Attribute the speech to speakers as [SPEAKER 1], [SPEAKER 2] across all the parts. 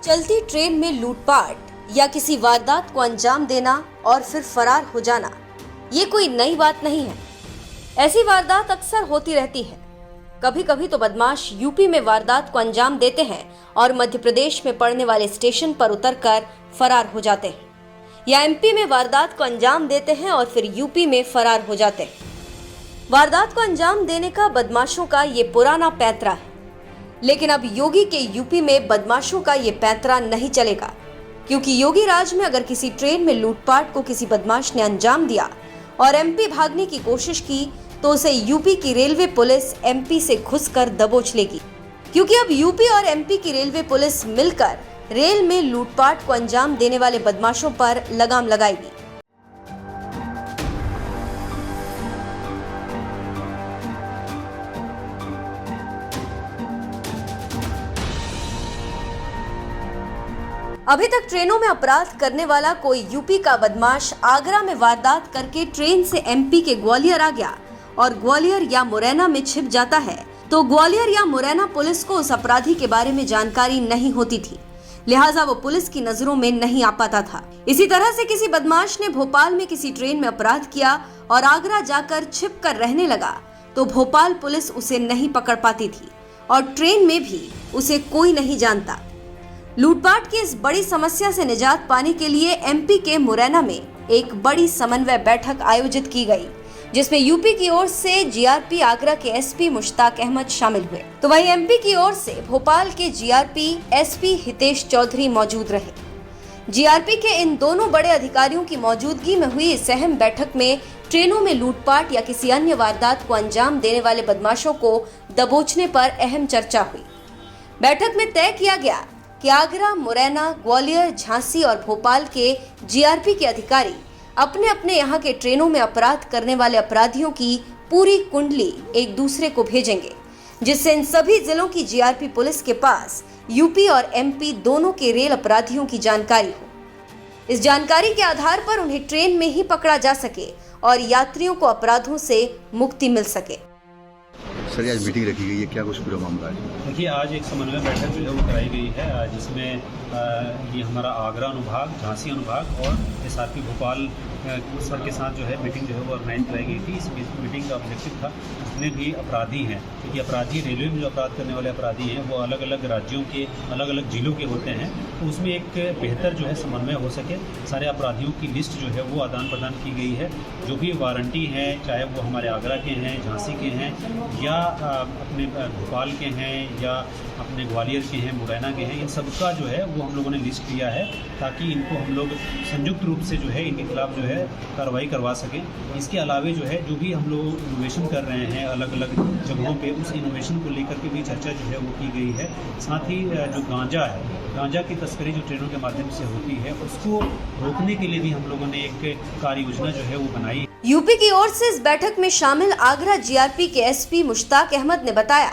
[SPEAKER 1] चलती ट्रेन में लूटपाट या किसी वारदात को अंजाम देना और फिर फरार हो जाना, ये कोई नई बात नहीं है। ऐसी वारदात अक्सर होती रहती है। कभी कभी तो बदमाश यूपी में वारदात को अंजाम देते हैं और मध्य प्रदेश में पड़ने वाले स्टेशन पर उतरकर फरार हो जाते हैं, या एमपी में वारदात को अंजाम देते हैं और फिर यूपी में फरार हो जाते हैं। वारदात को अंजाम देने का बदमाशों का ये पुराना पैंतरा है, लेकिन अब योगी के यूपी में बदमाशों का ये पैंतरा नहीं चलेगा, क्योंकि योगी राज में अगर किसी ट्रेन में लूटपाट को किसी बदमाश ने अंजाम दिया और एमपी भागने की कोशिश की तो उसे यूपी की रेलवे पुलिस एमपी से घुसकर दबोच लेगी, क्योंकि अब यूपी और एमपी की रेलवे पुलिस मिलकर रेल में लूटपाट को अंजाम देने वाले बदमाशों पर लगाम लगाएगी। अभी तक ट्रेनों में अपराध करने वाला कोई यूपी का बदमाश आगरा में वारदात करके ट्रेन से एमपी के ग्वालियर आ गया और ग्वालियर या मुरैना में छिप जाता है तो ग्वालियर या मुरैना पुलिस को उस अपराधी के बारे में जानकारी नहीं होती थी, लिहाजा वो पुलिस की नजरों में नहीं आ पाता था। इसी तरह से किसी बदमाश ने भोपाल में किसी ट्रेन में अपराध किया और आगरा जाकर छिप कर रहने लगा तो भोपाल पुलिस उसे नहीं पकड़ पाती थी और ट्रेन में भी उसे कोई नहीं जानता। लूटपाट की इस बड़ी समस्या से निजात पाने के लिए एमपी के मुरैना में एक बड़ी समन्वय बैठक आयोजित की गई, जिसमें यूपी की ओर से जीआरपी आगरा के एसपी मुश्ताक अहमद शामिल हुए, तो वहीं एमपी की ओर से भोपाल के जीआरपी एसपी हितेश चौधरी मौजूद रहे। जीआरपी के इन दोनों बड़े अधिकारियों की मौजूदगी में हुई इस अहम बैठक में ट्रेनों में लूटपाट या किसी अन्य वारदात को अंजाम देने वाले बदमाशों को दबोचने पर अहम चर्चा हुई। बैठक में तय किया गया कि आगरा, मुरैना, ग्वालियर, झांसी और भोपाल के जीआरपी के अधिकारी अपने अपने यहाँ के ट्रेनों में अपराध करने वाले अपराधियों की पूरी कुंडली एक दूसरे को भेजेंगे, जिससे इन सभी जिलों की जीआरपी पुलिस के पास यूपी और एमपी दोनों के रेल अपराधियों की जानकारी हो। इस जानकारी के आधार पर उन्हें ट्रेन में ही पकड़ा जा सके और यात्रियों को अपराधों से मुक्ति मिल सके।
[SPEAKER 2] सर, आज मीटिंग रखी गई है, क्या कुछ पूरा मामला है?
[SPEAKER 3] देखिए, आज एक समन्वय बैठक जो है वो कराई गई है, जिसमें ये हमारा आगरा अनुभाग, झांसी अनुभाग और एसआरपी भोपाल सर के साथ जो है मीटिंग जो है वो ऑर्गेनाइज कराई गई थी। इस मीटिंग का ऑब्जेक्टिव था जितने भी अपराधी हैं, क्योंकि अपराधी रेलवे में जो अपराध करने वाले अपराधी हैं वो अलग अलग राज्यों के अलग अलग जिलों के होते हैं, तो उसमें एक बेहतर जो है समन्वय हो सके। सारे अपराधियों की लिस्ट जो है वो आदान प्रदान की गई है। जो भी वारंटी हैं, चाहे वो हमारे आगरा के हैं, झांसी के हैं या अपने भोपाल के हैं या अपने ग्वालियर के हैं, मुरैना के हैं, इन सबका जो है वो हम लोगों ने लिस्ट लिया है ताकि इनको हम लोग संयुक्त रूप से जो है इनके खिलाफ जो है कार्रवाई करवा सकें। इसके अलावे जो है जो भी हम लोग इनोवेशन कर रहे हैं अलग अलग जगहों पे, उस इनोवेशन को लेकर के भी चर्चा जो है वो की गई है। साथ ही जो गांजा की तस्करी जो ट्रेनों के माध्यम से होती है उसको रोकने के लिए भी हम लोगों ने एक कार्य योजना जो है वो बनाई।
[SPEAKER 1] यूपी की ओर से इस बैठक में शामिल आगरा जीआरपी के एसपी मुश्ताक अहमद ने बताया,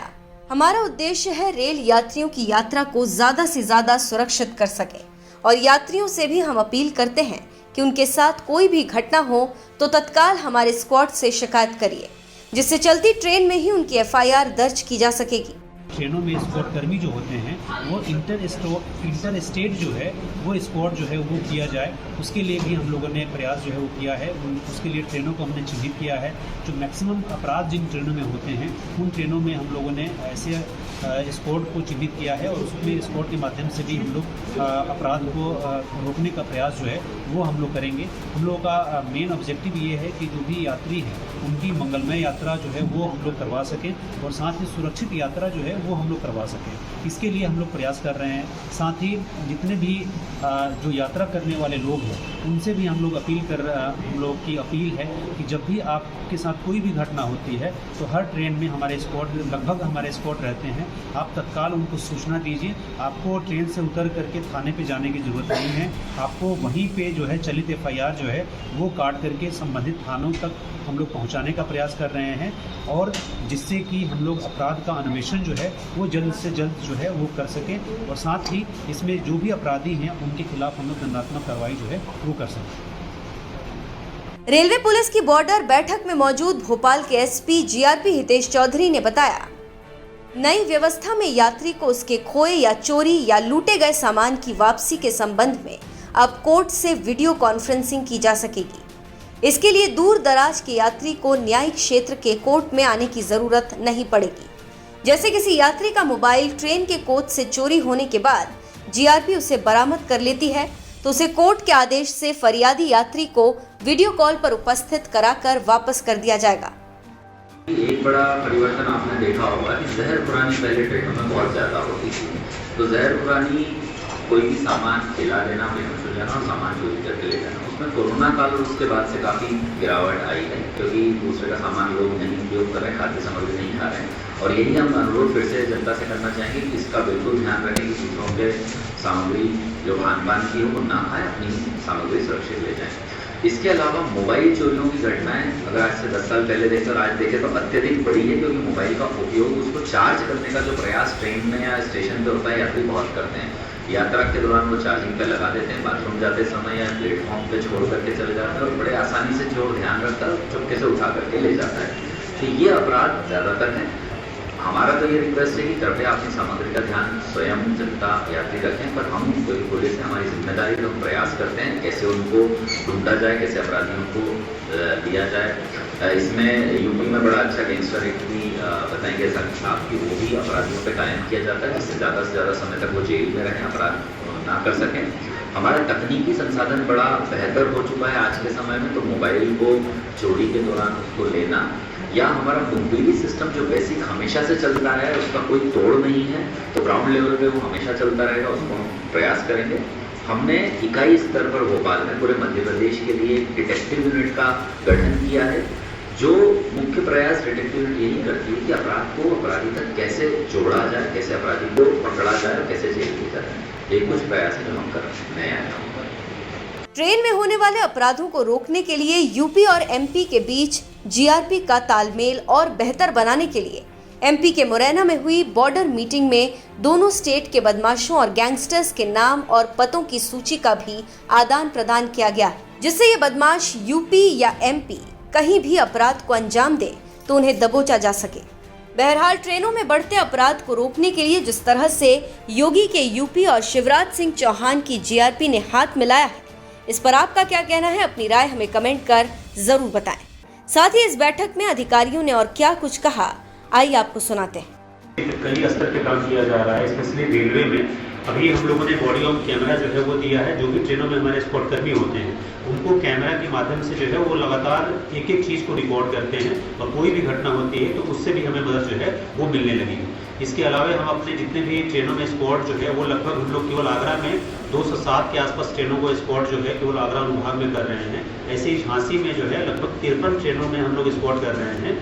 [SPEAKER 1] हमारा उद्देश्य है रेल यात्रियों की यात्रा को ज्यादा से ज्यादा सुरक्षित कर सके और यात्रियों से भी हम अपील करते हैं कि उनके साथ कोई भी घटना हो तो तत्काल हमारे स्क्वाड से शिकायत करिए, जिससे चलती ट्रेन में ही उनकी एफआईआर दर्ज की जा सकेगी।
[SPEAKER 3] ट्रेनों में स्क्वाड कर्मी जो होते हैं वो इंटर स्टेट जो है वो स्क्वाड जो है वो किया जाए, उसके लिए भी हम लोगों ने प्रयास जो है वो किया है। उसके लिए ट्रेनों को हमने चिन्हित किया है। जो मैक्सिमम अपराध जिन ट्रेनों में होते हैं उन ट्रेनों में हम लोगों ने ऐसे स्क्वाड को चिन्हित किया है और उसमें स्क्वाड के माध्यम से भी हम लोग अपराध को रोकने का प्रयास जो है वो हम लोग करेंगे। हम लोगों का मेन ऑब्जेक्टिव ये है कि जो भी यात्री हैं उनकी मंगलमय यात्रा जो है वो हम लोग करवा सकें और साथ ही सुरक्षित यात्रा जो है वो हम लोग करवा सकें। इसके लिए हम लोग प्रयास कर रहे हैं। साथ ही जितने भी जो यात्रा करने वाले लोग हैं उनसे भी हम लोग हम लोग की अपील है कि जब भी आपके साथ कोई भी घटना होती है तो हर ट्रेन में हमारे स्क्वाड लगभग हमारे स्क्वाड रहते हैं, आप तत्काल उनको सूचना दीजिए। आपको ट्रेन से उतर करके थाने पे जाने की ज़रूरत नहीं है, आपको वहीं पे जो है चलित एफआईआर जो है वो काट करके संबंधित थानों तक हम लोग पहुंचाने का प्रयास कर रहे हैं और जिससे कि हम लोग अपराध का अन्वेषण जो है वो जल्द से जल्द जो है वो कर सकें और साथ ही इसमें जो भी अपराधी हैं उनके खिलाफ हम लोग दंडात्मक कार्रवाई जो है वो कर सकें।
[SPEAKER 1] रेलवे पुलिस की बॉर्डर बैठक में मौजूद भोपाल के एसपी जीआरपी हितेश चौधरी ने बताया, नई व्यवस्था में यात्री को उसके खोए या चोरी या लूटे गए सामान की वापसी के संबंध में अब कोर्ट से वीडियो कॉन्फ्रेंसिंग की जा सकेगी। इसके लिए दूर दराज के यात्री को न्यायिक क्षेत्र के कोर्ट में आने की जरूरत नहीं पड़ेगी। जैसे किसी यात्री का मोबाइल ट्रेन के कोच से चोरी होने के बाद जीआरपी उसे बरामद कर लेती है तो उसे कोर्ट के आदेश से फरियादी यात्री को वीडियो कॉल पर उपस्थित कराकर वापस कर दिया जाएगा।
[SPEAKER 4] एक बड़ा परिवर्तन आपने देखा होगा कि जहर पुरानी पहले ट्रेनों में बहुत ज़्यादा होती थी। तो जहर पुरानी कोई भी सामान खिला देना, बेहोश हो जाना और सामान चोरी करके ले जाना, उसमें कोरोना काल और उसके बाद से काफ़ी गिरावट आई है, क्योंकि दूसरे का सामान लोग नहीं उपयोग कर रहे हैं, खाद्य सामग्री नहीं खा रहे हैं। और यही हम अनुरोध फिर से जनता से करना चाहेंगे कि इसका बिल्कुल ध्यान रखें कि दूसरों के सामग्री जो खान पान की है वो ना खाएं, अपनी सामग्री सुरक्षित ले जाएं। इसके अलावा मोबाइल चोरियों की घटनाएं अगर आज से 10 साल पहले देखें और आज देखें तो अत्यधिक बढ़ी है, क्योंकि मोबाइल का उपयोग, उसको चार्ज करने का जो प्रयास ट्रेन में या स्टेशन पे होता है यात्री बहुत करते हैं। यात्रा के दौरान वो चार्जिंग पे लगा देते हैं, बाथरूम जाते समय या प्लेटफॉर्म पे छोड़ करके चले जाते हैं और बड़े आसानी से चोर ध्यान रखता है, चुपके से उठा करके ले जाता है। तो ये अपराध ज़्यादातर है। हमारा तो ये रिक्वेस्ट है कि कृपया अपनी सामग्री का ध्यान स्वयं जनता यात्री रखें, पर हम पुलिस है, हमारी जिम्मेदारी, तो हम प्रयास करते हैं कैसे उनको ढूंढा जाए, कैसे अपराधियों को दिया जाए। इसमें यूपी में बड़ा अच्छा गैंगस्टर एक्ट भी बताएंगे साहब कि वो भी अपराधियों पर कायम किया जाता है, जिससे ज़्यादा से ज़्यादा समय तक वो जेल में रहें, अपराध ना कर सकें। हमारा तकनीकी संसाधन बड़ा बेहतर हो चुका है आज के समय में, तो मोबाइल को चोरी के दौरान उसको लेना या हमारा बुकबिली सिस्टम जो बेसिक हमेशा से चलता है, उसका कोई तोड़ नहीं है, तो ग्राउंड लेवल पे वो हमेशा चलता रहेगा, उसको हम प्रयास करेंगे। हमने इकाई स्तर पर भोपाल में पूरे मध्य प्रदेश के लिए एक डिटेक्टिव यूनिट का गठन किया है, जो मुख्य प्रयास डिटेक्टिव यूनिट यही करती है कि अपराध को अपराधी तक कैसे जोड़ा जाए, कैसे अपराधी को पकड़ा जाए और कैसे जेल किया जाए। ये कुछ प्रयास है जो हम कर रहे हैं।
[SPEAKER 1] ट्रेन में होने वाले अपराधों को रोकने के लिए यूपी और एमपी के बीच जीआरपी का तालमेल और बेहतर बनाने के लिए एमपी के मुरैना में हुई बॉर्डर मीटिंग में दोनों स्टेट के बदमाशों और गैंगस्टर्स के नाम और पतों की सूची का भी आदान प्रदान किया गया है, जिससे ये बदमाश यूपी या एमपी कहीं भी अपराध को अंजाम दे तो उन्हें दबोचा जा सके। बहरहाल ट्रेनों में बढ़ते अपराध को रोकने के लिए जिस तरह से योगी के यूपी और शिवराज सिंह चौहान की जीआरपी ने हाथ मिलाया है, इस पर आपका क्या कहना है? अपनी राय हमें कमेंट कर जरूर बताएं। साथ ही इस बैठक में अधिकारियों ने और क्या कुछ कहा, आइए आपको सुनाते हैं।
[SPEAKER 3] कई स्तर पे काम किया जा रहा है, स्पेशली रेलवे में। अभी हम लोगों ने बॉडी ऑन कैमरा जो है वो दिया है, जो भी ट्रेनों में हमारे स्पॉट कर्मी होते हैं उनको कैमरा के माध्यम से जो है वो लगातार एक एक चीज़ को रिकॉर्ड करते हैं और कोई भी घटना होती है तो उससे भी हमें मदद जो है वो मिलने लगी। इसके अलावा हम अपने जितने भी ट्रेनों में स्पॉट जो है वो लगभग हम लोग केवल आगरा में 207 के आसपास ट्रेनों को स्पॉट जो है केवल आगरा अनुभाग में कर रहे हैं। ऐसे ही झांसी में जो है लगभग 53 ट्रेनों में हम लोग स्पॉट कर रहे हैं।